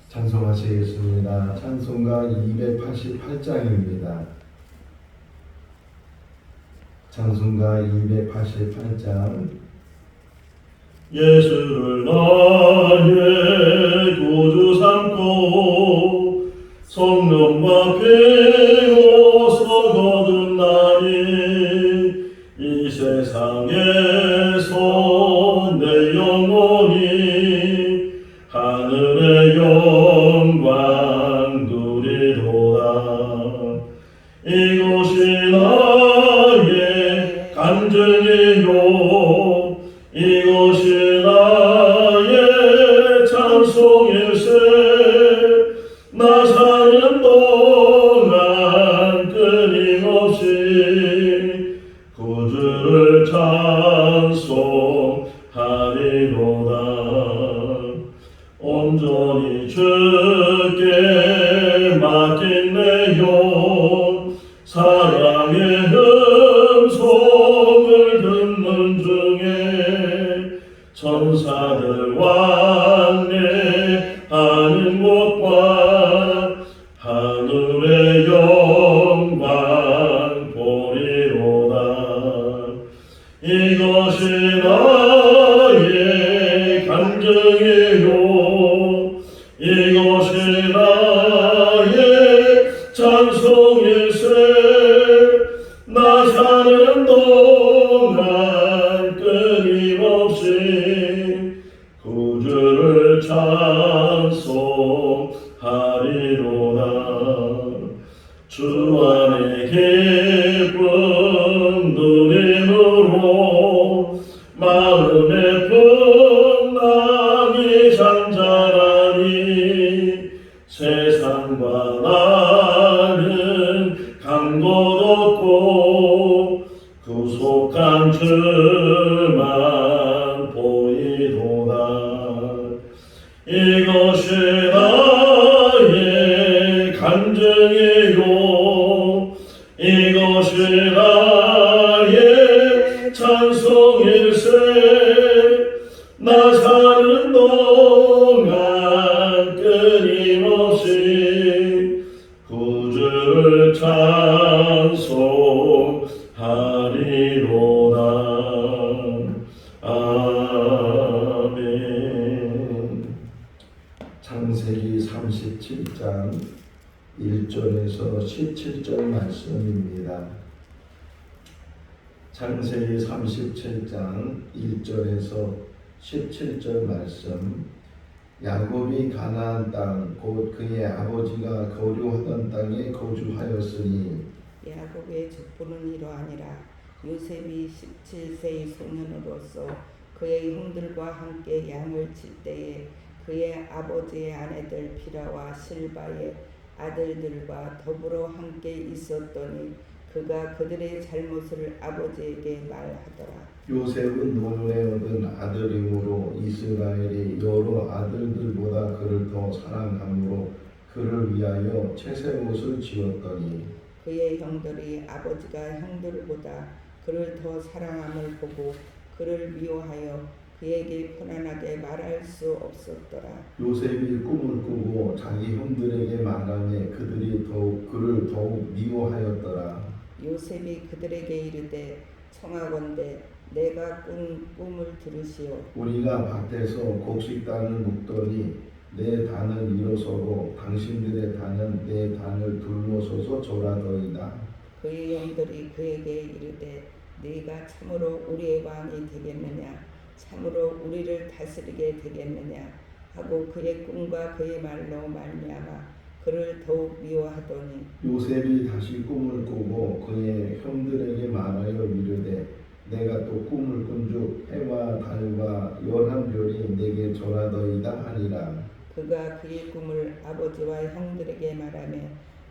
찬송하시겠습니다. 찬송가 288장입니다. 찬송가 288장. 예수를 나의 구주 삼고 성령과 피로서 거듭나니 이 세상에서 내 영혼이 하늘의 영광 누리도다. 이곳이 나의 간증이요 이곳이 나의 찬송일세. 나 사는 동안 끊임없이 구주를 찬송하리로다. 온전히 주께 맡긴 내 영 사랑의 음성을 듣는 중에 천사들 왕래하는 곳과 하늘의 영광 보리로다. 이것이 나의 간증이요 이것이 나의 찬송일세. 나 사는 동안 끊임없이 구주를 찬송하리로다. 주 안에 기쁨 누림으로 마음의 풍랑이 잔잔하니 세상과 나는 간 곳 없고 구속한 주만 보이도다. 이것이 나의 간증이요 이것이 나의 찬송일세. 나 사는 동안 끊임없이 구주를 찬송하리로다. 아멘. 창세기 37장 1절에서 17절 말씀입니다. 창세기 37장 1절에서 17절 말씀. 야곱이 가나안 땅 곧 그의 아버지가 거류하던 땅에 거주하였으니 야곱의 족보는 이러하니라. 요셉이 17세의 소년으로서 그의 형들과 함께 양을 칠 때에 그의 아버지의 아내들 비라와 실바의 아들들과 더불어 함께 있었더니 그가 그들의 잘못을 아버지에게 말하더라. 요셉은 노년에 얻은 아들이므로 이스라엘이 여러 아들들보다 그를 더 사랑함으로 그를 위하여 채색옷을 지었더니 그의 형들이 아버지가 형들보다 그를 더 사랑함을 보고 그를 미워하여 그에게 편안하게 말할 수 없었더라. 요셉이 꿈을 꾸고 자기 형들에게 말하매 그들이 그를 더욱 미워하였더라. 요셉이 그들에게 이르되 청하건대 내가 꾼 꿈을 들으시오. 우리가 밭에서 곡식단을 묶더니 내 단을 일어서고 당신들의 단은 내 단을 둘러서서 절하더이다. 그의 형들이 그에게 이르되 네가 참으로 우리의 왕이 되겠느냐 참으로 우리를 다스리게 되겠느냐 하고 그의 꿈과 그의 말로 말미암아 그를 더욱 미워하더니 요셉이 다시 꿈을 꾸고 그의 형들에게 말하여 이르되 내가 또 꿈을 꾼즉 해와 달과 열한 별이 내게 절하더이다 하니라. 그가 그의 꿈을 아버지와 형들에게 말하며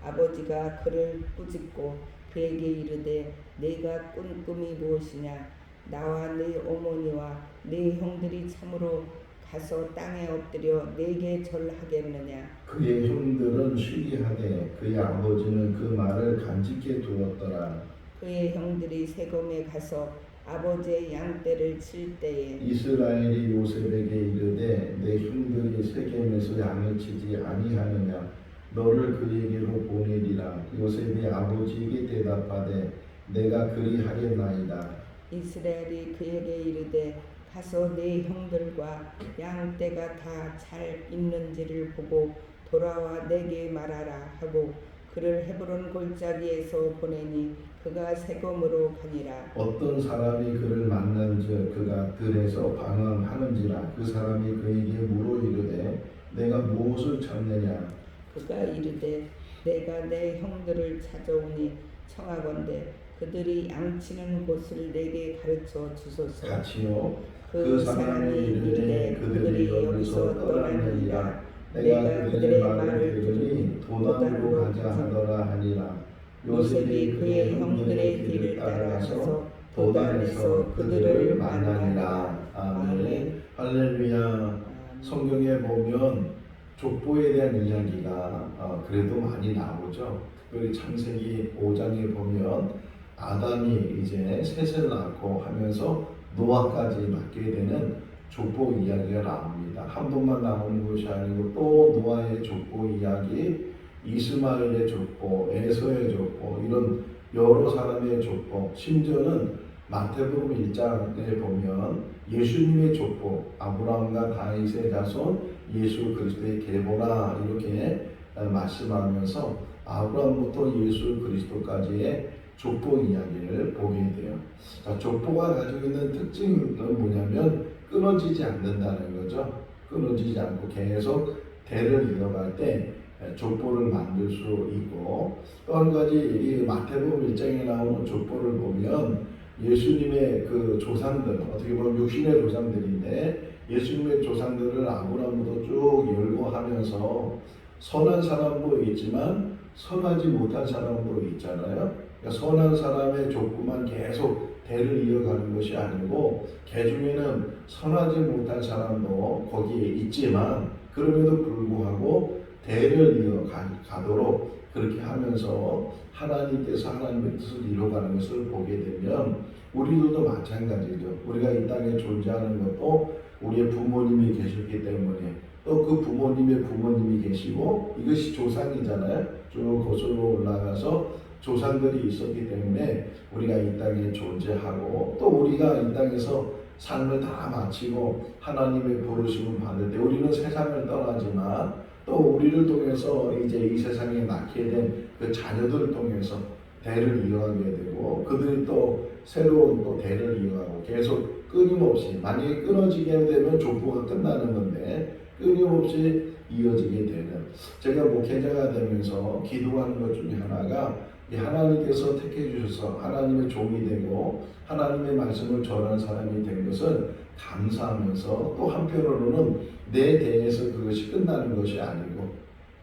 아버지가 그를 꾸짖고 그에게 이르되 네가 꾼 꿈이 무엇이냐 나와 네 어머니와 네 형들이 참으로 가서 땅에 엎드려 네게 절하겠느냐. 그의 형들은 시기하되 그의 아버지는 그 말을 간직해 두었더라. 그의 형들이 세검에 가서 아버지의 양떼를 칠 때에 이스라엘이 요셉에게 이르되 내 형들이 세겜에서 양을 치지 아니하느냐 너를 그에게로 보내리라. 요셉이 아버지에게 대답하되 내가 그리하겠나이다. 이스라엘이 그에게 이르되 가서 네 형들과 양떼가 다 잘 있는지를 보고 돌아와 내게 말하라 하고 그를 헤브론 골짜기에서 보내니 그가 세겜으로 가니라. 어떤 사람이 그를 만난즉 그가 들에서 방황하는지라. 그 사람이 그에게 물어 이르되 내가 무엇을 찾느냐. 그가 이르되 내가 내 형들을 찾아오니 청하건대 그들이 양치는 곳을 내게 가르쳐 주소서. 같이요. 그 사람이 이르되 그들이 여기서 떠나느니라. 내가 그들의 말을 들으니 도단으로 가자 하더라 하니라. 요셉이 그의 형들의 길을 따라가서 도단에서 그들을 만나니라. 아멘. 할렐루야. 성경에 보면 족보에 대한 이야기가 그래도 많이 나오죠. 특별히 창세기 5장에 보면 아담이 이제 셋을 낳고 하면서 노아까지 낳게 되는 족보 이야기가 나옵니다. 한 번만 나오는 것이 아니고 또 노아의 족보 이야기, 이스마엘의 족보, 에서의 족보, 이런 여러 사람의 족보, 심지어는 마태복음 1장에 보면 예수님의 족보, 아브라함과 다윗의 자손, 예수 그리스도의 계보라 이렇게 말씀하면서 아브라함부터 예수 그리스도까지의 족보 이야기를 보게 돼요. 자, 족보가 가지고 있는 특징은 뭐냐면 끊어지지 않는다는 거죠. 끊어지지 않고 계속 대를 이어갈 때 족보를 만들 수 있고, 또 한 가지 이 마태복음 1장에 나오는 족보를 보면 예수님의 그 조상들, 어떻게 보면 육신의 조상들인데 예수님의 조상들을 아브라함부터 쭉 열고 하면서 선한 사람도 있지만 선하지 못한 사람도 있잖아요. 그러니까 선한 사람의 족보만 계속 대를 이어가는 것이 아니고 개중에는 선하지 못한 사람도 거기에 있지만 그럼에도 불구하고 대를 이어가도록 그렇게 하면서 하나님께서 하나님의 뜻을 이루어가는 것을 보게 되면 우리들도 마찬가지죠. 우리가 이 땅에 존재하는 것도 우리의 부모님이 계셨기 때문에 또 그 부모님의 부모님이 계시고 이것이 조상이잖아요. 쭉 거슬러 올라가서 조상들이 있었기 때문에 우리가 이 땅에 존재하고 또 우리가 이 땅에서 삶을 다 마치고 하나님의 부르심을 받을 때 우리는 세상을 떠나지만 또 우리를 통해서 이제 이 세상에 낳게 된 그 자녀들을 통해서 대를 이어가게 되고 그들이 또 새로운 또 대를 이어가고 계속 끊임없이, 만약에 끊어지게 되면 족보가 끝나는 건데 끊임없이 이어지게 되는, 제가 목회자가 되면서 기도하는 것 중에 하나가 하나님께서 택해 주셔서 하나님의 종이 되고 하나님의 말씀을 전하는 사람이 된 것을 감사하면서 또 한편으로는 내 대에서 그것이 끝나는 것이 아니고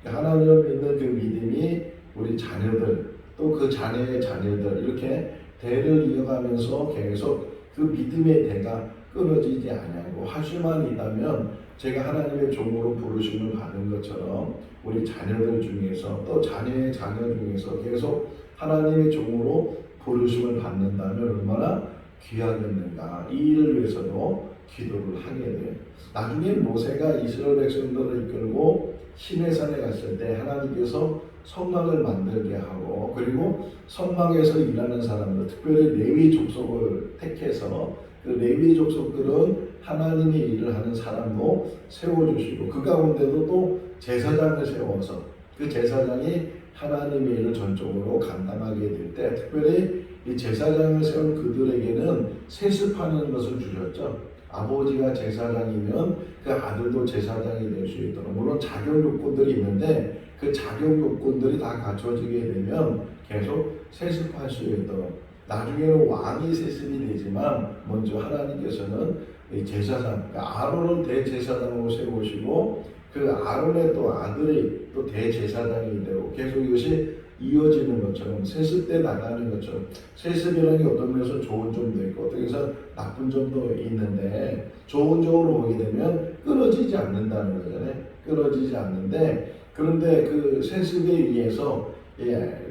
하나님을 믿는 그 믿음이 우리 자녀들 또 그 자녀의 자녀들 이렇게 대를 이어가면서 계속 그 믿음의 대가 끊어지지 아니하고 할 수만 있다면 제가 하나님의 종으로 부르심을 받은 것처럼 우리 자녀들 중에서 또 자녀의 자녀 중에서 계속 하나님의 종으로 부르심을 받는다면 얼마나 귀하겠는가. 이 일을 위해서도 기도를 하게 돼요. 나중에 모세가 이스라엘 백성들을 이끌고 시내산에 갔을 때 하나님께서 성막을 만들게 하고 그리고 성막에서 일하는 사람들, 특별히 레위 족속을 택해서 그 레위 족속들은 하나님의 일을 하는 사람도 세워주시고 그 가운데도 또 제사장을 세워서 그 제사장이 하나님의 일을 전적으로 감당하게 될 때 특별히 이 제사장을 세운 그들에게는 세습하는 것을 주셨죠. 아버지가 제사장이면 그 아들도 제사장이 될 수 있도록, 물론 자격 요건들이 있는데 그 자격 요건들이 다 갖춰지게 되면 계속 세습할 수 있도록, 나중에는 왕이 세습이 되지만 먼저 하나님께서는 이 제사장, 그러니까 아론을 대제사장으로 세우시고 그 아론의 또 아들이 또 대제사장이 되고 계속 이것이 이어지는 것처럼 세습돼 나가는 것처럼, 세습이라는 게 어떤 면에서 좋은 점도 있고 어떤 면에서 나쁜 점도 있는데 좋은 점으로 보게 되면 끊어지지 않는다는 거잖아요. 끊어지지 않는데, 그런데 그 세습에 의해서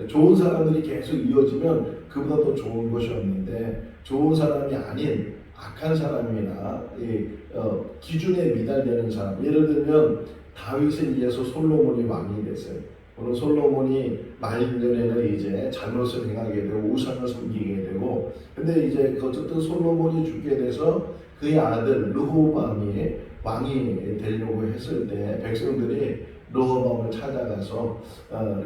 좋은 사람들이 계속 이어지면 그보다 더 좋은 것이 없는데 좋은 사람이 아닌 악한 사람이나 기준에 미달되는 사람, 예를 들면 다윗에 의해서 솔로몬이 왕이 됐어요. 오늘 솔로몬이 말년에는 이제 잘못을 행하게 되고 우상을 섬기게 되고, 근데 이제 어쨌든 솔로몬이 죽게 돼서 그의 아들 르호보암이 왕이 되려고 했을 때 백성들이 르호보암을 찾아가서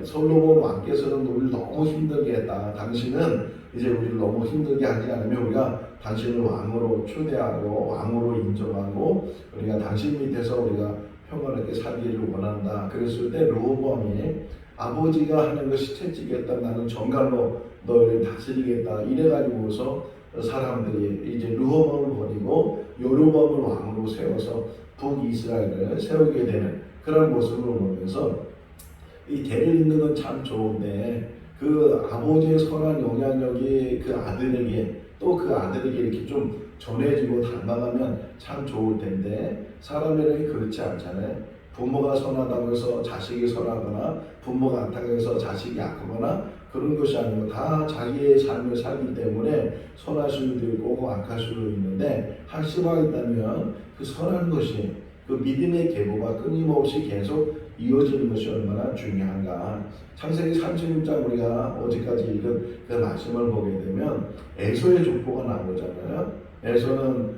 솔로몬 왕께서는 우리를 너무 힘들게 했다. 당신은 이제 우리를 너무 힘들게 하지 않으면 우리가 당신을 왕으로 초대하고 왕으로 인정하고 우리가 당신 밑에서 우리가 평화롭게 살기를 원한다. 그랬을 때 르호보암이 아버지가 하는 것이 채찍겠다. 나는 정갈로 너희를 다스리겠다. 이래가지고서 사람들이 이제 르호보암을 버리고 여로보암을 왕으로 세워서 북이스라엘을 세우게 되는 그런 모습을 보면서 이 대를 잇는 건 참 좋은데 그 아버지의 선한 영향력이 그 아들에게 또 그 아들에게 이렇게 좀 전해지고 닮아가면 참 좋을 텐데 사람에게 그렇지 않잖아요. 부모가 선하다고 해서 자식이 선하거나 부모가 악하다고 해서 자식이 악하거나 그런 것이 아니고 다 자기의 삶을 살기 때문에 선할 수도 있고 악할 수도 있는데 확실하게 있다면 그 선한 것이 그 믿음의 계보가 끊임없이 계속 이어지는 것이 얼마나 중요한가. 창세기 36장 우리가 어제까지 읽은 그 말씀을 보게 되면 에서의 족보가 나오잖아요. 에서는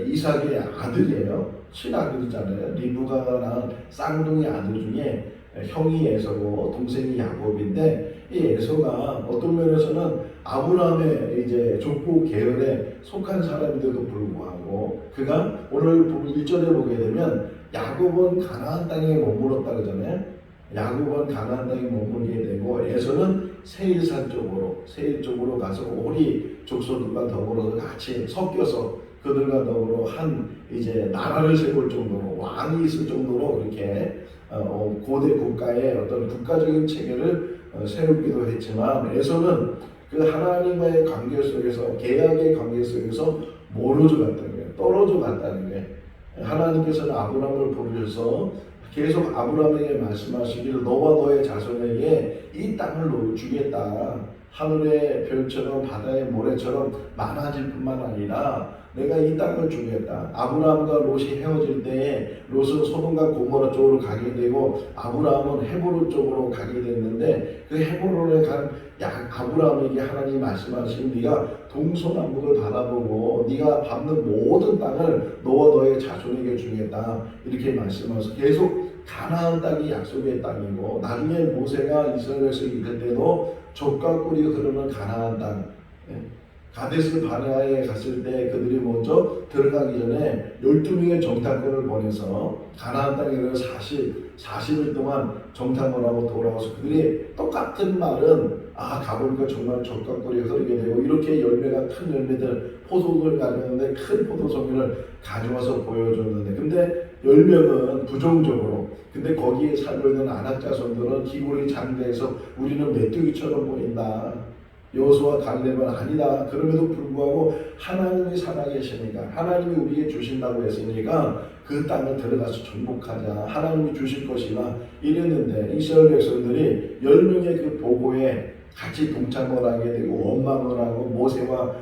이삭의 아들이에요. 친아들이잖아요. 리브가가 낳은 쌍둥이 아들 중에 형이 에서고 동생이 야곱인데 이 에서가 어떤 면에서는 아브라함의 이제 족보 계열에 속한 사람인데도 불구하고 그가 오늘 1절에 보게 되면 야곱은 가나안 땅에 머물렀다 그러잖아요. 야곱은 가나안 땅에 머물게 되고 에서는 세일산 쪽으로 가서 오리 족속들과 더불어서 같이 섞여서 그들과 더불어 한 이제 나라를 세울 정도로 왕이 있을 정도로 이렇게 고대 국가의 어떤 국가적인 체계를 세우기도 했지만 에서는 그 하나님과의 관계 속에서 계약의 관계 속에서 멀어져 갔다는 거예요. 떨어져 갔다는 거예요. 하나님께서는 아브라함을 부르셔서 계속 아브라함에게 말씀하시기를 너와 너의 자손에게 이 땅을 주겠다. 하늘의 별처럼 바다의 모래처럼 많아질 뿐만 아니라 내가 이 땅을 주겠다. 아브라함과 롯이 헤어질 때에 롯은 소돔과 고모라 쪽으로 가게 되고 아브라함은 헤브론 쪽으로 가게 됐는데 그 헤브론에 간 아브라함에게 하나님 말씀하신 네가 동서남북을 바라보고 네가 밟는 모든 땅을 너와 너의 자손에게 주겠다. 이렇게 말씀하셔서 계속 가나안 땅이 약속의 땅이고 나중에 모세가 이스라엘에서 이끌 때도 젖과 꿀이 흐르는 가나안 땅 가데스 바네아에 갔을 때 그들이 먼저 들어가기 전에 12명의 정탐꾼을 보내서 가나안 땅에 40일 동안 정탐을 하고 돌아와서 그들이 똑같은 말은 가보니까 정말 젖과 꿀이 흐르게 되고 이렇게 열매가 큰 열매들 포도를 가졌는데 큰 포도송이를 가져와서 보여줬는데 근데 10명은 부정적으로 근데 거기에 살고 있는 아낙 자손들은 기골이 장대해서 우리는 메뚜기처럼 보인다. 여호수아 갈렙은 아니다. 그럼에도 불구하고 하나님이 살아계시니까 하나님이 우리에게 주신다고 했으니까 그 땅을 들어가서 정복하자. 하나님이 주실 것이다. 이랬는데 이스라엘 백성들이 10명의 그 보고에 같이 동참을 하게 되고 원망을 하고 모세와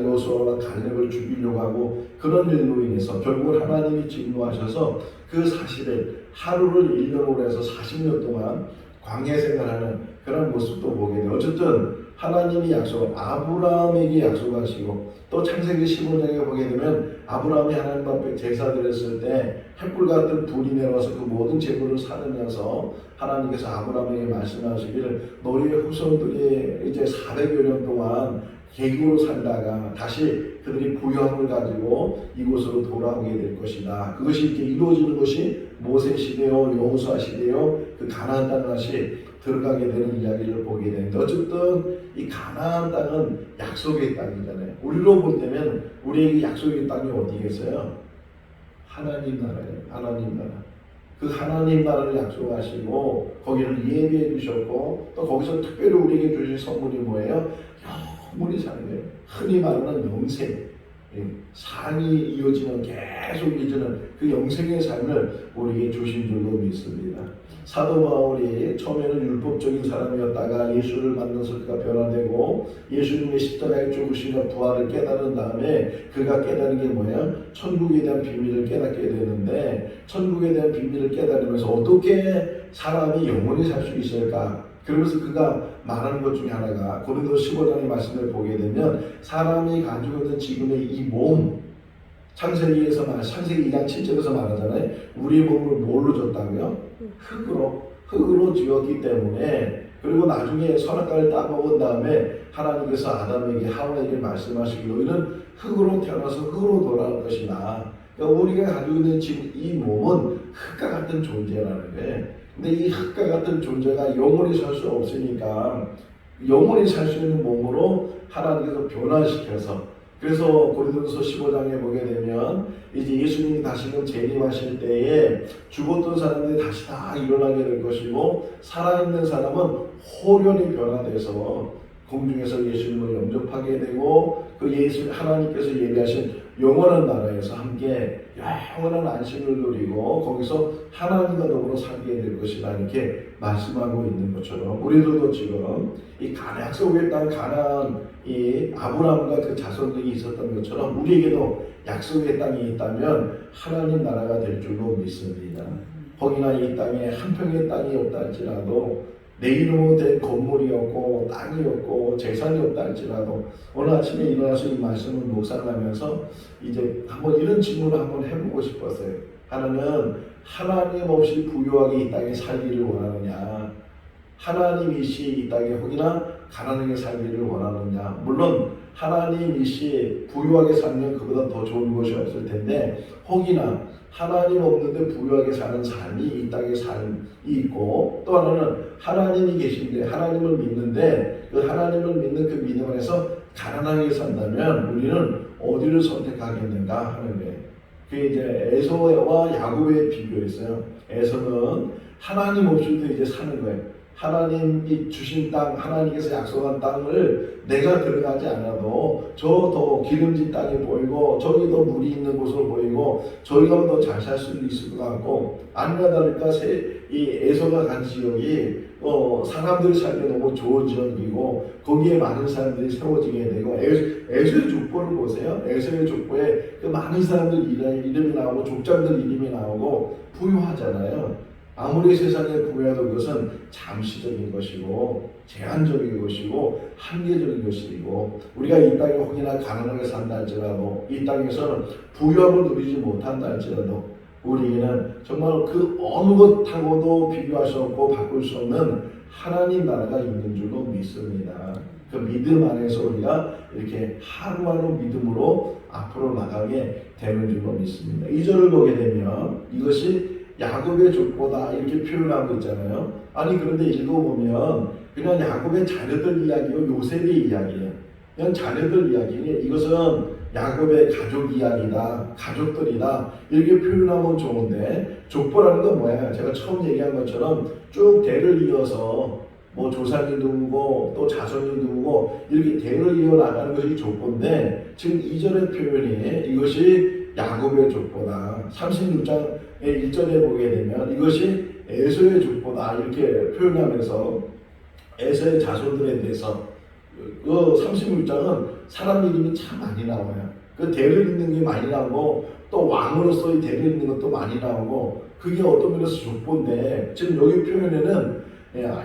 여호수아와 갈렙을 죽이려고 하고 그런 일로 인해서 결국 하나님이 진노하셔서 그 사실을 하루를 1년으로 해서 40년 동안 광야 생활하는 그런 모습도 보게 돼요. 어쨌든 하나님이 아브라함에게 약속하시고 또 창세기 15장에 보게 되면 아브라함이 하나님 앞에 제사 드렸을 때 횃불 같은 불이 내려와서 그 모든 재물을 사르면서 하나님께서 아브라함에게 말씀하시기를 너희의 후손들이 이제 400여 년 동안 계급으로 살다가 다시 그들이 부여함을 가지고 이곳으로 돌아오게 될 것이다. 그것이 이렇게 이루어지는 것이 모세 시대요, 여호수아 시대요, 그 가나안 땅 다시 들어가게 되는 이야기를 보게 되는데 어쨌든 이 가나안 땅은 약속의 땅이잖아요. 우리로 볼 때면 우리에게 약속의 땅이 어디겠어요? 하나님 나라예요. 하나님 나라. 그 하나님 나라를 약속하시고 거기를 예비해 주셨고 또 거기서 특별히 우리에게 주신 선물이 뭐예요? 영원히 사는 거예요. 흔히 말하는 영생. 삶이 이어지는 계속 이어지는 그 영생의 삶을 우리에게 주신 줄로 믿습니다. 사도 바울이 처음에는 율법적인 사람이었다가 예수를 만나서 그가 변화되고 예수님의 십자가의 죽으심과 부활을 깨달은 다음에 그가 깨달은 게 뭐예요? 천국에 대한 비밀을 깨닫게 되는데 천국에 대한 비밀을 깨달으면서 어떻게 사람이 영원히 살 수 있을까? 그러면서 그가 말하는 것 중에 하나가 고린도서 15장의 말씀을 보게 되면 사람이 가지고 있는 지금의 이 몸 창세기 2장 7절에서 말하잖아요. 우리 몸을 뭘로 줬다고요? 흙으로 지었기 때문에 그리고 나중에 선악과를 따먹은 다음에 하나님께서 아담에게 하와에게 말씀하시기로 이는 흙으로 태어나서 흙으로 돌아갈 것이다. 그러니까 우리가 가지고 있는 지금 이 몸은 흙과 같은 존재라는 거예요. 근데 이 흙과 같은 존재가 영원히 살 수 없으니까 영원히 살 수 있는 몸으로 하나님께서 변화시켜서 그래서 고린도서 15장에 보게 되면 이제 예수님이 다시금 재림하실 때에 죽었던 사람들이 다시 다 일어나게 될 것이고 살아있는 사람은 호련히 변화돼서 공중에서 예수님을 영접하게 되고 그 예수 하나님께서 예비하신 영원한 나라에서 함께 영원한 안식을 누리고 거기서 하나님과 더불어 살게 될 것이다 이렇게 말씀하고 있는 것처럼 우리들도 지금 이 약속의 땅 가나안 이 아브라함과 그 자손들이 있었던 것처럼 우리에게도 약속의 땅이 있다면 하나님 나라가 될 줄로 믿습니다. 거기나 이 땅에 한 평의 땅이 없다 할지라도 내 이름으로 된 건물이 없고 땅이 없고 재산이 없다 할지라도 오늘 아침에 일어나서 이 말씀을 묵상하면서 이제 한번 이런 질문을 한번 해보고 싶었어요. 하나는 하나님 없이 부유하게 이 땅에 살기를 원하느냐, 하나님이시 이 땅에 혹이나 가난하게 살기를 원하느냐. 물론 하나님이시 부유하게 살면 그보다 더 좋은 것이 없을 텐데 혹이나 하나님 없는데 부유하게 사는 삶이 이 땅의 삶이 있고 또 하나는 하나님이 계신데 하나님을 믿는데 그 하나님을 믿는 그 믿음 안에서 가난하게 산다면 우리는 어디를 선택하겠는가 하는 거예요. 그게 이제 에서와 야곱의 비교였어요. 에서는 하나님 없이도 이제 사는 거예요. 하나님이 주신 땅, 하나님께서 약속한 땅을 내가 들어가지 않아도 저 더 기름진 땅이 보이고 저기 더 물이 있는 곳으로 보이고 저기가 더 잘 살 수 있을 것 같고 아니나 다를까 이 에서가 간 지역이 사람들이 살기 너무 좋은 지역이고 거기에 많은 사람들이 세워지게 되고 에서의 족보를 보세요. 에서의 족보에 그 많은 사람들 이름이 나오고 족장들 이름이 나오고 부유하잖아요. 아무리 세상에 부여해도 그것은 잠시적인 것이고 제한적인 것이고 한계적인 것이고 우리가 이 땅에 혹이나 가난하게 산다 할지라도 이 땅에서는 부유함을 누리지 못한다 할지라도 우리에게는 정말 그 어느 것하고도 비교할 수 없고 바꿀 수 없는 하나님 나라가 있는 줄로 믿습니다. 그 믿음 안에서 우리가 이렇게 하루하루 믿음으로 앞으로 나가게 되는 줄로 믿습니다. 2절을 보게 되면 이것이 야곱의 족보다 이렇게 표현하고 있잖아요. 아니 그런데 읽어보면 그냥 야곱의 자녀들 이야기요 요셉의 이야기예요. 그냥 자녀들 이야기니 이것은 야곱의 가족 이야기다, 가족들이다 이렇게 표현하면 좋은데 족보라는 건 뭐야? 제가 처음 얘기한 것처럼 쭉 대를 이어서 뭐 조상이 누구고 또 자손이 누구고 이렇게 대를 이어 나가는 것이 족보인데 지금 2절의 표현이 이것이 야곱의 족보다 36장의 1절에 보게 되면 이것이 에서의 족보다 이렇게 표현하면서 에서의 자손들에 대해서 그 36장은 사람 이름이 참 많이 나와요. 그 대를 잇는 게 많이 나오고 또 왕으로서의 대를 잇는 것도 많이 나오고 그게 어떤 면에서 족보인데 지금 여기 표현에는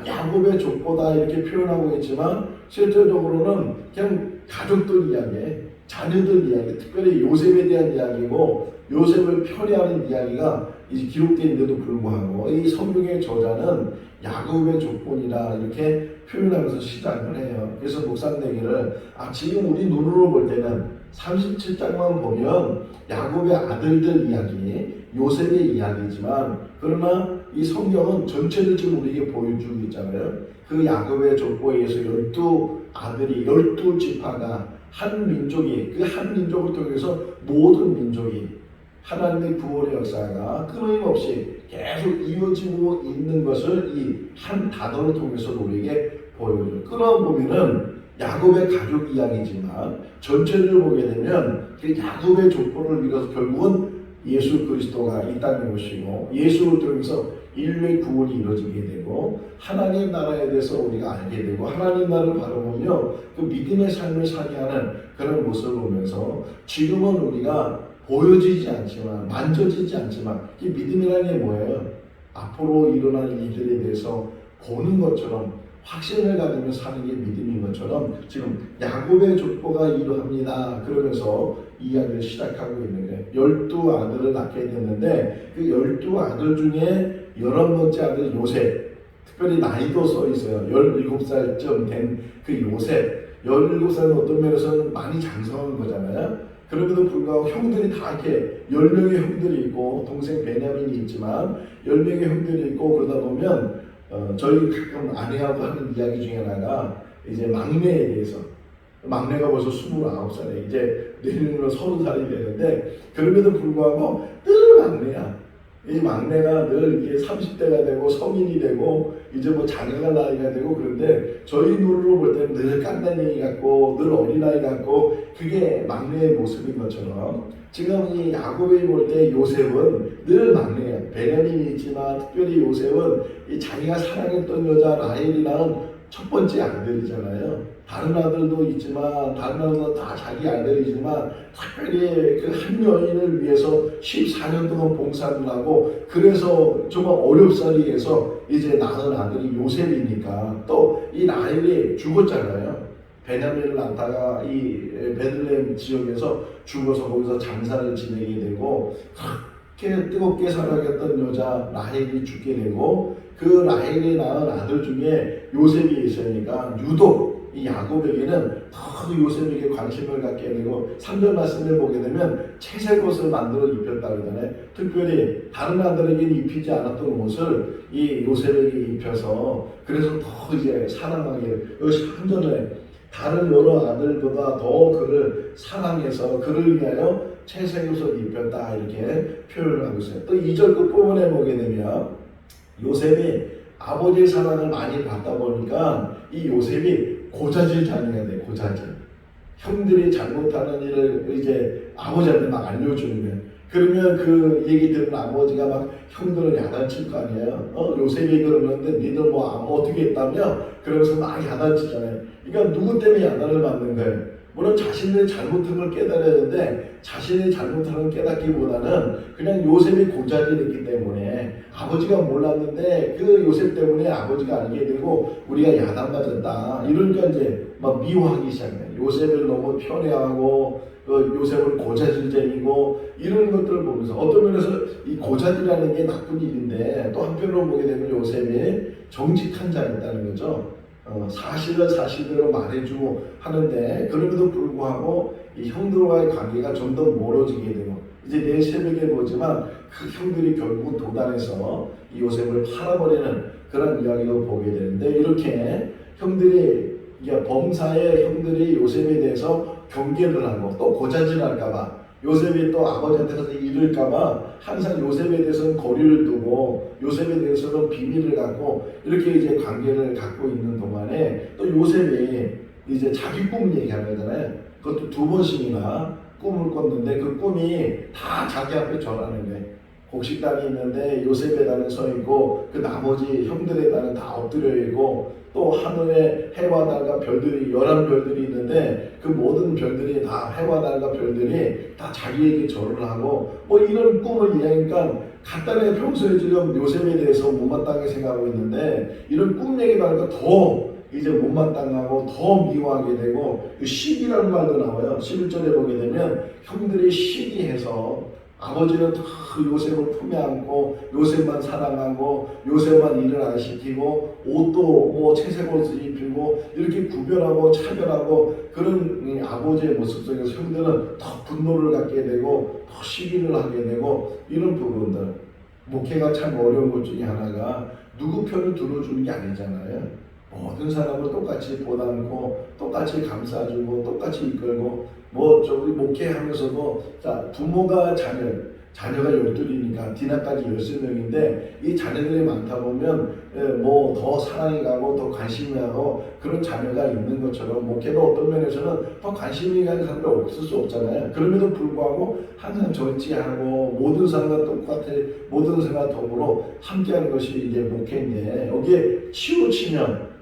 야곱의 족보다 이렇게 표현하고 있지만 실질적으로는 그냥 가족들 이야기 자녀들 이야기, 특별히 요셉에 대한 이야기고 요셉을 편애하는 이야기가 이제 기록되어 있는데도 불구하고 이 성경의 저자는 야곱의 족본이라 이렇게 표현하면서 시작을 해요. 그래서 묵상되기를 지금 우리 눈으로 볼 때는 37장만 보면 야곱의 아들들 이야기, 요셉의 이야기지만 그러나 이 성경은 전체를 지금 우리에게 보여주고 있잖아요. 그 야곱의 족보에 의해서 12아들이 12지파가 한 민족이 그 한 민족을 통해서 모든 민족이 하나님의 구원의 역사가 끊임없이 계속 이어지고 있는 것을 이 한 단어를 통해서 우리에게 보여줘요. 끊어보면은 야곱의 가족 이야기지만 전체를 보게 되면 그 야곱의 족보를 이뤄서 결국은 예수 그리스도가 이 땅에 오시고 예수를 통해서 인류의 구원이 이루어지게 되고 하나님 나라에 대해서 우리가 알게 되고 하나님 나라를 바라보며 그 믿음의 삶을 살게 하는 그런 모습을 보면서 지금은 우리가 보여지지 않지만 만져지지 않지만 이 믿음이라는 게 뭐예요? 앞으로 일어날 일들에 대해서 보는 것처럼 확신을 가지며 사는 게 믿음인 것처럼 지금 야곱의 족보가 이러합니다. 그러면서 이야기를 시작하고 있는 거예요. 12아들을 낳게 됐는데 그 12아들 중에 11번째 아들 요셉, 특별히 나이도 써 있어요. 17살쯤 된 그 요셉, 17살은 어떤 면에서는 많이 장성한 거잖아요. 그럼에도 불구하고 형들이 다 이렇게 10명의 형들이 있고 동생 베냐민이 있지만 10명의 형들이 있고 그러다 보면 저희 가끔 아내하고 하는 이야기 중에 하나가 이제 막내에 대해서 막내가 벌써 29살에 이제 내년으로 30살이 되는데 그럼에도 불구하고 늘 막내야. 이 막내가 늘 이게 30대가 되고 성인이 되고 이제 뭐 장가갈 나이가 되고 그런데 저희 눈으로 볼 때는 늘 깐난이 같고 늘 어린아이 같고 그게 막내의 모습인 것처럼 지금 이 야곱이 볼 때 요셉은 늘 막내야. 베냐민이 있지만 특별히 요셉은 이 자기가 사랑했던 여자 라헬이 낳은 첫 번째 아들이잖아요. 다른 아들도 있지만 다른 아들도 다 자기 아들이지만 특별히 그 한 여인을 위해서 14년 동안 봉사를 하고 그래서 정말 어렵사리 해서 이제 낳은 아들이 요셉이니까 또 이 라헬이 죽었잖아요. 베냐민을 낳다가 이 베들레헴 지역에서 죽어서 거기서 장사를 지내게 되고 그렇게 뜨겁게 사랑했던 여자 라헬이 죽게 되고 그 라헬이 낳은 아들 중에 요셉이 있으니까 유독 이 야곱에게는 더 요셉에게 관심을 갖게 되고 3절 말씀을 보게 되면 채색 옷을 만들어 입혔다 그러잖아요. 특별히 다른 아들에게는 입히지 않았던 옷을 이 요셉에게 입혀서 그래서 더 이제 사랑하게 여기 3절에 다른 여러 아들보다 더 그를 사랑해서 그를 위하여 채색 옷을 입혔다 이렇게 표현을 하고 있어요. 또 2절 끝부분에 보게 되면 요셉이 아버지의 사랑을 많이 받다 보니까 이 요셉이 고자질 자녀가 돼. 고자질. 형들이 잘못하는 일을 이제 아버지한테 막 알려주는 거예요. 그러면 그 얘기 들은 아버지가 막 형들을 야단칠 거 아니에요. 요셉이 그러는데 니들 뭐 어떻게 했다며? 그러면서 막 야단치잖아요. 그러니까 누구 때문에 야단을 맞는 거예요? 물론 자신의 잘못한 걸 깨달아야 되는데 자신의 잘못한 걸 깨닫기보다는 그냥 요셉이 고자질했기 때문에 아버지가 몰랐는데 그 요셉 때문에 아버지가 알게 되고 우리가 야단맞았다. 이러니까 이제 막 미워하기 시작해요. 요셉을 너무 편애하고 요셉을 고자질쟁이고 이런 것들을 보면서 어떤 면에서 이 고자질이라는 게 나쁜 일인데 또 한편으로 보게 되면 요셉이 정직한 자였다는 거죠. 사실은 사실대로 말해주고 하는데 그럼에도 불구하고 이 형들과의 관계가 좀 더 멀어지게 되고 이제 내일 새벽에 보지만 그 형들이 결국은 도단해서 이 요셉을 팔아버리는 그런 이야기도 보게 되는데 이렇게 형들이 범사의 형들이 요셉에 대해서 경계를 하고 또 고자질할까봐 요셉이 또 아버지한테 가서 잃을까봐 항상 요셉에 대해서는 거리를 두고 요셉에 대해서는 비밀을 갖고 이렇게 이제 관계를 갖고 있는 동안에 또 요셉이 이제 자기 꿈 얘기하는 거잖아요. 그것도 2번씩이나 꿈을 꿨는데 그 꿈이 다 자기 앞에 절하는 거예요. 곡식단이 있는데 요셉의 단은 서 있고 그 나머지 형들의 단은 다 엎드려 있고 또 하늘에 해와 달과 별들이 11별들이 있는데 그 모든 별들이 다 해와 달과 별들이 다 자기에게 절을 하고 뭐 이런 꿈을 이야기하니까 간단하게 평소에 지금 요셉에 대해서 못마땅하게 생각하고 있는데 이런 꿈 얘기를 하니까 더 이제 못마땅하고 더 미워하게 되고 그 시기라는 말도 나와요. 11절에 보게 되면 형들이 시기해서 아버지는 다 요셉을 품에 안고 요셉만 사랑하고 요셉만 일을 안 시키고 옷도 뭐 채색 옷을 입히고 이렇게 구별하고 차별하고 그런 아버지의 모습 속에서 형들은 더 분노를 갖게 되고 더 시기를 하게 되고 이런 부분들 목회가 참 어려운 것 중에 하나가 누구 편을 들어주는 게 아니잖아요. 모든 사람을 똑같이 보담고 똑같이 감싸주고 똑같이 이끌고 뭐 저기 목회하면서도 자 부모가 자녀 자녀가 12이니까 디나까지 13명인데 이 자녀들이 많다 보면 뭐 더 사랑이 가고 더 관심이 가고 그런 자녀가 있는 것처럼 목회도 어떤 면에서는 더 관심이 가는 사람이 없을 수 없잖아요. 그럼에도 불구하고 항상 절제하고 모든 사람과 똑같아 모든 사람과 더불어 함께하는 것이 이제 목회인데 여기에 치우치면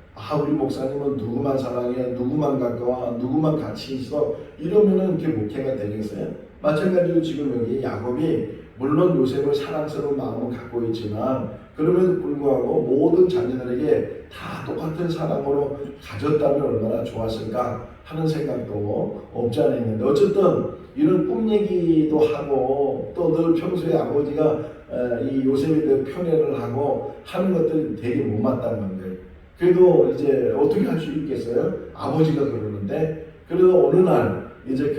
우리 목사님은 누구만 사랑해 누구만 가까워 누구만 같이 있어 이러면은 그게 목회가 되겠어요? 마찬가지로 지금 여기 야곱이 물론 요셉을 사랑스러운 마음을 갖고 있지만 그럼에도 불구하고 모든 자녀들에게 다 똑같은 사랑으로 가졌다면 얼마나 좋았을까 하는 생각도 없지 않아 있는데 어쨌든 이런 꿈 얘기도 하고 또 늘 평소에 아버지가 이 요셉에 대해 편애를 하고 하는 것들이 되게 못마땅한 거예요. 그래도 이제 어떻게 할 수 있겠어요? 아버지가 그러는데 그래도 어느 날 이제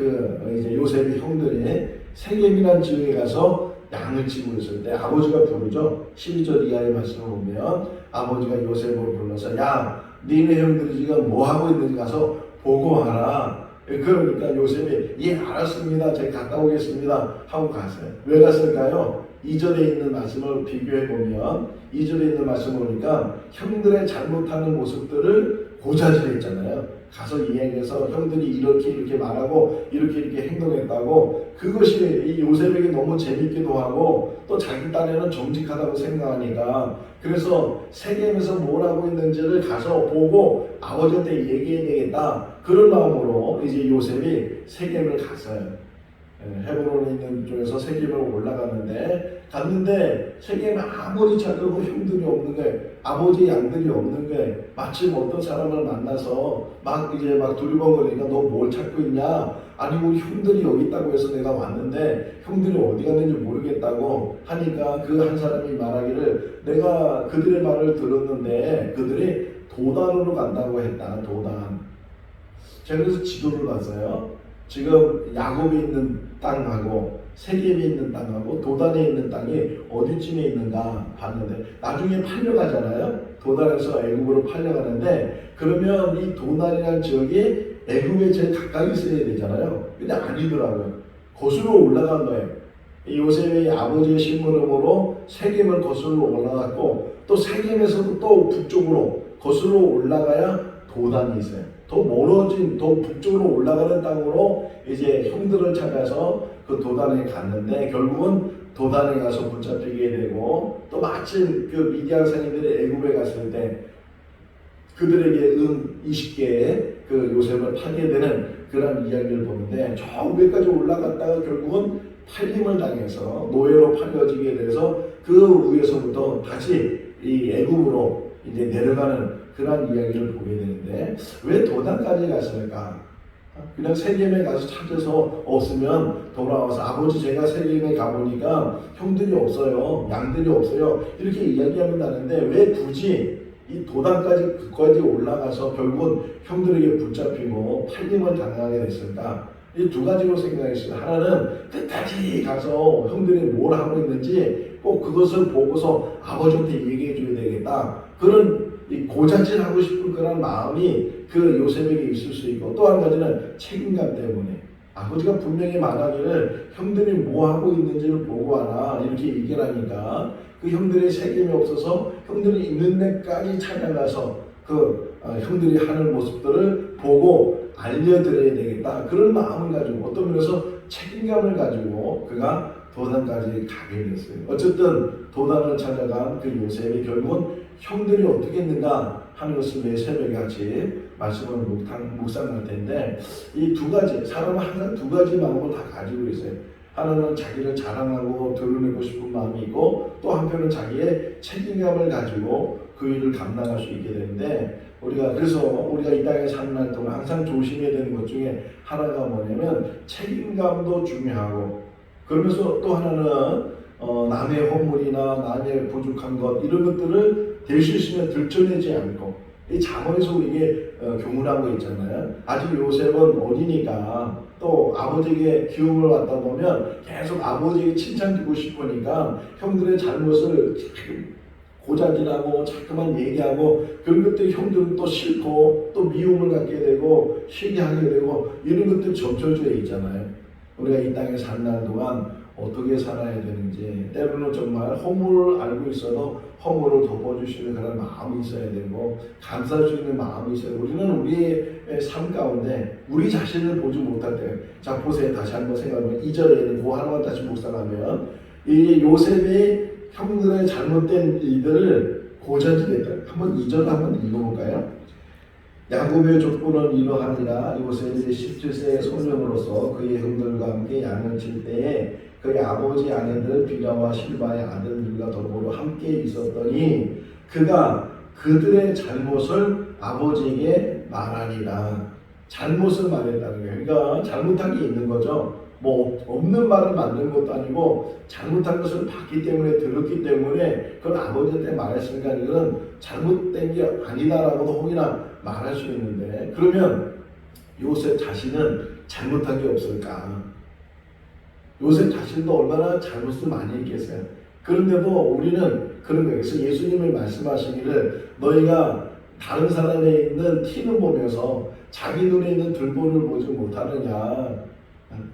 이제 요셉의 형들이 세겜이라는 지역에 가서 양을 치고 있을 때 아버지가 부르죠. 12절 이하의 말씀을 보면 아버지가 요셉을 불러서 야 니네 형들이 지금 뭐 하고 있는지 가서 보고 와라. 그러니까 요셉이 예 알았습니다. 제가 갔다 오겠습니다 하고 갔어요. 왜 갔을까요? 2절에 있는 말씀을 비교해 보면 2절에 있는 말씀을 보니까 형들의 잘못하는 모습들을 고자질했잖아요. 가서 이야기해서 형들이 이렇게 말하고 이렇게 행동했다고 그것이 이 요셉에게 너무 재밌기도 하고 또 자기 딴에는 정직하다고 생각하니까 그래서 세겜에서 뭘 하고 있는지를 가서 보고 아버지한테 얘기해야 되겠다 그런 마음으로 이제 요셉이 세겜을 갔어요. 헤브론에 있는 쪽에서 세겜으로 갔는데 세겜에 아무리 찾아도 형들이 없는 거예요. 아버지 양들이 없는 거예요. 마침 어떤 사람을 만나서 막 두리번거리니까 너 뭘 찾고 있냐? 아니 우리 형들이 여기 있다고 해서 내가 왔는데 형들이 어디 갔는지 모르겠다고 하니까 그 한 사람이 말하기를 내가 그들의 말을 들었는데 그들이 도단으로 간다고 했다. 도단. 제가 그래서 지도를 봤어요. 지금 야곱이 있는 땅하고 세겜에 있는 땅하고 도단에 있는 땅이 어디쯤에 있는가 봤는데 나중에 팔려가잖아요. 도단에서 애굽으로 팔려가는데 그러면 이 도단이라는 지역이 애굽에 제일 가까이 있어야 되잖아요. 근데 아니더라고요. 거슬러 올라간 거예요. 요셉의 아버지의 심부름으로 세겜을 거슬러 올라갔고 또 세겜에서도 또 북쪽으로 거슬러 올라가야 도단이 있어요. 더 멀어진 더 북쪽으로 올라가는 땅으로 이제 형들을 찾아서 그 도단에 갔는데 결국은 도단에 가서 붙잡히게 되고 또 마침 그 미디안 상인들이 애굽에 갔을 때 그들에게 20개의 그 요셉을 팔게 되는 그런 이야기를 보는데 저 위에까지 올라갔다가 결국은 팔림을 당해서 노예로 팔려지게 돼서 그 위에서부터 다시 이 애굽으로 이제 내려가는 그런 이야기를 보게 되는데 왜 도단까지 갔을까? 그냥 세겜에 가서 찾아서 없으면 돌아와서 아버지 제가 세겜에 가보니까 형들이 없어요. 양들이 없어요. 이렇게 이야기하면 나는데 왜 굳이 이 도단까지 그까지 올라가서 결국은 형들에게 붙잡히고 팔림을 당하게 됐을까? 이 두 가지로 생각했어요. 하나는 끝까지 가서 형들이 뭘 하고 있는지 꼭 그것을 보고서 아버지한테 얘기해 줘야 되겠다. 그런 이 고자질하고 싶은 그런 마음이 그 요셉에게 있을 수 있고 또 한 가지는 책임감 때문에 아버지가 분명히 말하기를 형들이 뭐 하고 있는지를 보고 와라 이렇게 얘기를 하니까 그 형들의 책임이 없어서 형들이 있는 데까지 찾아가서 형들이 하는 모습들을 보고 알려드려야 되겠다 그런 마음을 가지고 어떤 면에서 책임감을 가지고 그가 도단까지 가게 됐어요. 어쨌든 도단을 찾아간 그 요셉이 결국은 형들이 어떻게 했는가 하는 것을 매일 새벽에 같이 말씀을 묵상할 텐데 이 두 가지 사람은 항상 두 가지 마음을 다 가지고 있어요. 하나는 자기를 자랑하고 드러내고 싶은 마음이 있고 또 한편은 자기의 책임감을 가지고 그 일을 감당할 수 있게 되는데 그래서 우리가 이 땅에 사는 날 동안 항상 조심해야 되는 것 중에 하나가 뭐냐면 책임감도 중요하고 그러면서 또 하나는 남의 허물이나 남의 부족한 것 이런 것들을 될 수 있으면 들춰내지 않고 이 잠언에서 우리에게 교훈한 거 있잖아요. 아직 요셉은 어리니까 또 아버지에게 기움을 받다 보면 계속 아버지에게 칭찬 듣고 싶으니까 형들의 잘못을 고자질하고 자꾸만 얘기하고 그런 것들이 형들은 또 싫고 또 미움을 갖게 되고 시기하게 되고 이런 것들이 점쳐져 있잖아요. 우리가 이 땅에 사는 동안 어떻게 살아야 되는지, 때로는 정말 허물을 알고 있어도 허물을 덮어주시는 그런 마음이 있어야 되고 감사할 수 있는 마음이 있어야 되고, 우리는 우리의 삶 가운데 우리 자신을 보지 못할 때, 자 보세요. 다시 한번 생각하면 2절에 그 하나만 다시 묵상하면 이 요셉이 형들의 잘못된 일들을 고자질했다. 한번 2절 한번 읽어볼까요? 야곱의 족보는 이러하니라. 요셉이 17세의 소년으로서 그의 형들과 함께 양을 칠 때에 그의 아버지 아내들 빌하와 실바의 아들들과 더불어 함께 있었더니 그가 그들의 잘못을 아버지에게 말하니라. 잘못을 말했다는 거예요. 그러니까 잘못한 게 있는 거죠. 뭐 없는 말을 만든 것도 아니고 잘못한 것을 봤기 때문에, 들었기 때문에 그걸 아버지한테 말했으니까 이건 잘못된 게 아니다라고도 혹이나 말할 수 있는데, 그러면 요셉 자신은 잘못한 게 없을까? 요셉 자신도 얼마나 잘못을 많이 했겠어요. 그런데도 우리는 그런 거예요. 그래서 예수님이 말씀하시기를 너희가 다른 사람에 있는 티는 보면서 자기 눈에 있는 들보를 보지 못하느냐,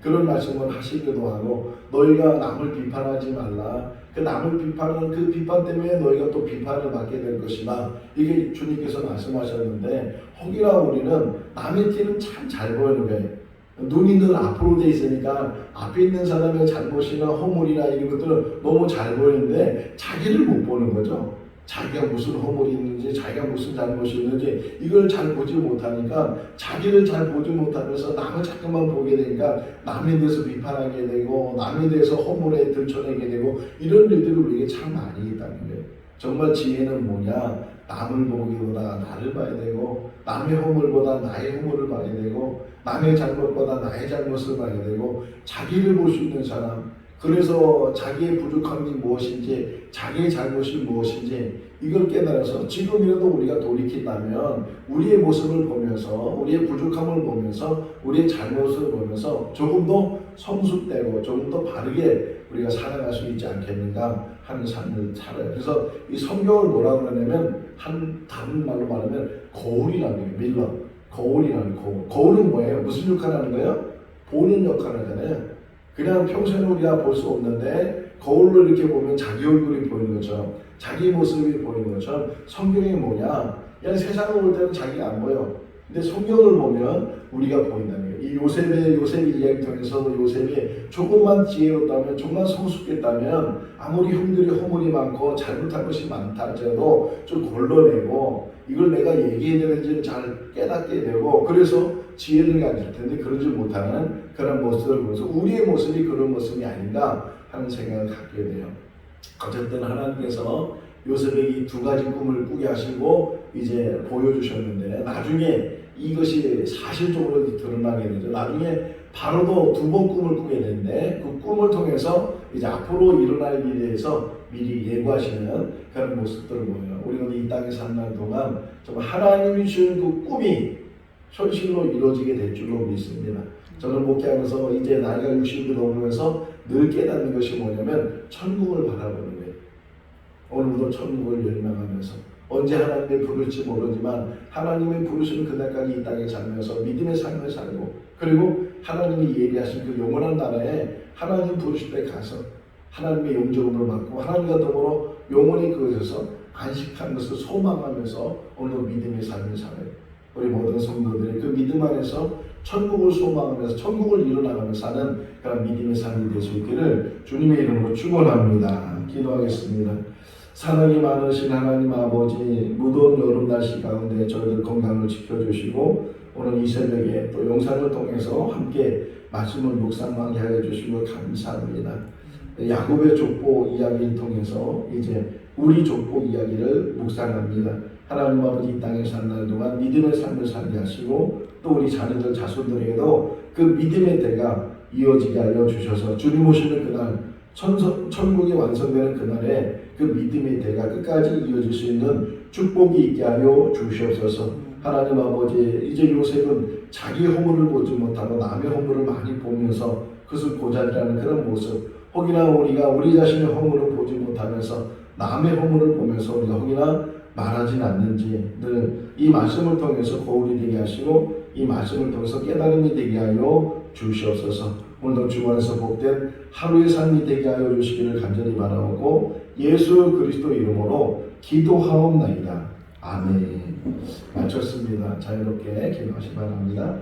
그런 말씀을 하시기도 하고, 너희가 남을 비판하지 말라. 그 남을 비판하는 그 비판 때문에 너희가 또 비판을 받게 될 것이나, 이게 주님께서 말씀하셨는데, 혹이나 우리는 남의 티는 참 잘 보이는 거예요. 눈이 늘 앞으로 돼 있으니까 앞에 있는 사람의 잘못이나 허물이나 이런 것들은 너무 잘 보이는데 자기를 못 보는 거죠. 자기가 무슨 허물이 있는지, 자기가 무슨 잘못이 있는지 이걸 잘 보지 못하니까, 자기를 잘 보지 못하면서 남을 자꾸만 보게 되니까 남에 대해서 비판하게 되고 남에 대해서 허물에 들춰내게 되고, 이런 일들이 우리에게 참 많이 있다는 거예요. 정말 지혜는 뭐냐? 남을 보기보다 나를 봐야 되고, 남의 허물보다 나의 허물을 봐야 되고, 남의 잘못보다 나의 잘못을 봐야 되고, 자기를 볼 수 있는 사람, 그래서 자기의 부족함이 무엇인지, 자기의 잘못이 무엇인지 이걸 깨달아서 지금이라도 우리가 돌이킨다면 우리의 모습을 보면서, 우리의 부족함을 보면서, 우리의 잘못을 보면서 조금 더 성숙되고 조금 더 바르게 우리가 살아갈 수 있지 않겠는가 하는 삶을 살아요. 그래서 이 성경을 뭐라고 그러냐면, 다른 말로 말하면 거울이라는 거예요. 밀러. 거울이라는 거울. 거울은 뭐예요? 무슨 역할을 하는 거예요? 보는 역할을 하잖아요. 그냥 평소에는 우리가 볼 수 없는데 거울로 이렇게 보면 자기 얼굴이 보이는 것처럼, 자기 모습이 보이는 것처럼, 성경이 뭐냐? 그냥 세상을 볼 때는 자기가 안 보여. 근데 성경을 보면 우리가 보인다는 거예요. 이 요셉의 이야기 통해서 요셉이 조금만 지혜롭다면, 조금만 성숙했다면, 아무리 형들이 허물이 많고 잘못한 것이 많다 할지라도 좀 걸러내고 이걸 내가 얘기해야 되는지를 잘 깨닫게 되고, 그래서 지혜를 가질 텐데 그러지 못하는 그런 모습을 보면서 우리의 모습이 그런 모습이 아닌가 하는 생각을 갖게 돼요. 어쨌든 하나님께서 요셉에게 이 두 가지 꿈을 꾸게 하시고 이제 보여주셨는데, 나중에 이것이 사실적으로 드러나게 되죠. 나중에 바로도 두 번 꿈을 꾸게 되는데, 그 꿈을 통해서 이제 앞으로 일어날 일에 대해서 미리 예고하시는 그런 모습들을 보여요. 우리가 이 땅에 사는 날 동안 정말 하나님이 주신 그 꿈이 현실로 이루어지게 될 줄로 믿습니다. 저는 목회하면서 이제 나이가 60이 넘으면서 늘 깨닫는 것이 뭐냐면 천국을 바라보는 거예요. 오늘도 천국을 열망하면서 언제 하나님이 부를지 모르지만 하나님이 부르시는 그날까지 이 땅에 살면서 믿음의 삶을 살고, 그리고 하나님이 예비하신 그 영원한 나라에 하나님 부르실 때 가서 하나님의 영접을 받고 하나님과 더불어 영원히 그곳에서 안식한 것을 소망하면서 오늘도 믿음의 삶을 살아요. 우리 모든 성도들이 그 믿음 안에서 천국을 소망하면서 천국을 이뤄나가면서 사는 그런 믿음의 삶이 될 수 있기를 주님의 이름으로 축원합니다. 기도하겠습니다. 사랑이 많으신 하나님 아버지, 무더운 여름 날씨 가운데 저희들 건강을 지켜주시고 오늘 이 새벽에 또 영상을 통해서 함께 말씀을 묵상하게 하여 주시고 감사합니다. 야곱의 족보 이야기를 통해서 이제 우리 족보 이야기를 묵상합니다. 하나님 아버지, 이 땅에 사는 날 동안 믿음의 삶을 살게 하시고 또 우리 자녀들 자손들에게도 그 믿음의 때가 이어지게 하여 주셔서 주님 오시는 그날, 천국이 완성되는 그날에 그 믿음의 때가 끝까지 이어질 수 있는 축복이 있게 하여 주시옵소서. 하나님 아버지, 이제 요셉은 자기 허물을 보지 못하고 남의 허물을 많이 보면서 그것을 고자질하는 그런 모습, 혹이나 우리가 우리 자신의 허물을 보지 못하면서 남의 허물을 보면서 우리가 혹이나 말하진 않는지 늘 이 말씀을 통해서 거울이 되게 하시고 이 말씀을 통해서 깨달음이 되게 하여 주시옵소서. 오늘도 주관에서 복된 하루의 삶이 되게 하여 주시기를 간절히 바라오고 예수 그리스도 이름으로 기도하옵나이다. 아멘. 마쳤습니다. 자유롭게 기도하시 바랍니다.